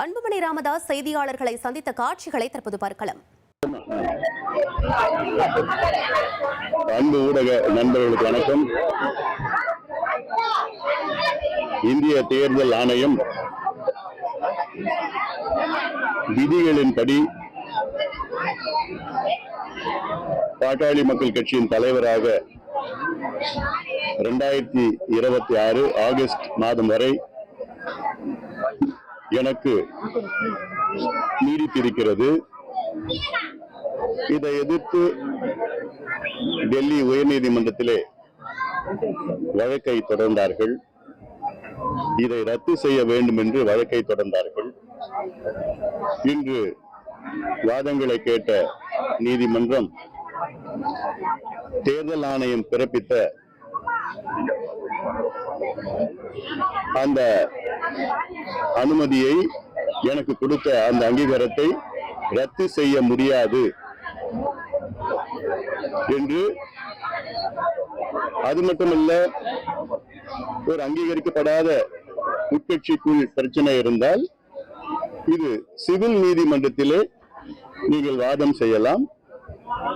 அன்புமணி ராமதாஸ் செய்தியாளர்களை சந்தித்த காட்சிகளை தற்போது பார்க்கலாம். அன்பு ஊடக நண்பர்களுக்கு வணக்கம். இந்திய தேர்தல் ஆணையம் விதிகளின்படி பாட்டாளி மக்கள் கட்சியின் தலைவராக 2026 ஆகஸ்ட் மாதம் வரை எனக்கு நீடித்திருக்கிறது. இதை எதிர்த்து டெல்லி உயர்நீதிமன்றத்திலே வழக்கை தொடர்ந்தார்கள். இதை ரத்து செய்ய வேண்டும் என்று வழக்கை தொடர்ந்தார்கள். இன்று வாதங்களை கேட்ட நீதிமன்றம் தேர்தல் ஆணையம் பிறப்பித்த அந்த அனுமதியை, எனக்கு கொடுத்த அந்த அங்கீகாரத்தை ரத்து செய்ய முடியாது என்று, அது மட்டுமல்ல, ஒரு அங்கீகரிக்கப்படாத உட்கட்சிக்குள் பிரச்சனை இருந்தால் இது சிவில் நீதிமன்றத்திலே நீங்கள் வாதம் செய்யலாம்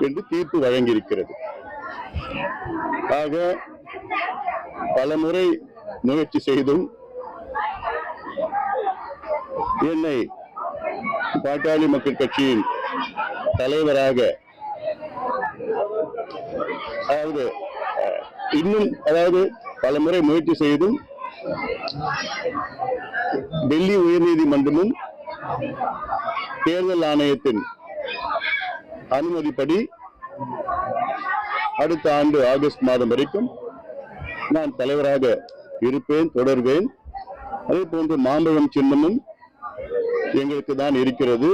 என்று தீர்ப்பு வழங்கியிருக்கிறது. ஆக பலமுறை முயற்சி செய்தும் என்னை பாட்டாளி மக்கள் கட்சியின் தலைவராக பலமுறை முயற்சி செய்தும் டெல்லி உயர்நீதிமன்றமும் தேர்தல் ஆணையத்தின் அனுமதிப்படி அடுத்த ஆண்டு ஆகஸ்ட் மாதம் வரைக்கும் நான் தலைவராக இருப்பேன், தொடர்வேன். அதே போன்று மாம்பழம் சின்னமும் எங்களுக்கு தான் இருக்கிறது.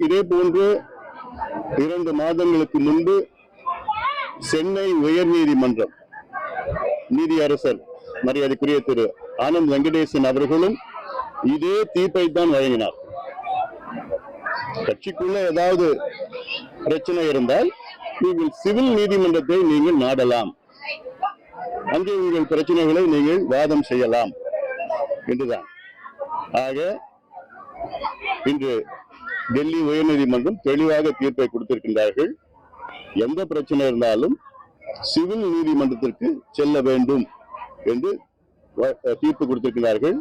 இதே போன்று 2 மாதங்களுக்கு முன்பு சென்னை உயர்நீதிமன்றம் நீதியரசர் மரியாதைக்குரிய திரு ஆனந்த் வெங்கடேசன் அவர்களும் இதே தீர்ப்பை தான் வழங்கினார். கட்சிக்குள்ள ஏதாவது பிரச்சனை இருந்தால் நீங்கள் சிவில் நீதிமன்றத்தை நீங்கள் நாடலாம், அங்கே உங்கள் பிரச்சனைகளை நீங்கள் வாதம் செய்யலாம் என்றுதான். ஆக இன்று டெல்லி உயர்நீதிமன்றம் தெளிவாக தீர்ப்பை கொடுத்திருக்கின்றார்கள். எந்த பிரச்சனை இருந்தாலும் சிவில் நீதிமன்றத்திற்கு செல்ல வேண்டும் என்று தீர்ப்பு கொடுத்திருக்கிறார்கள்.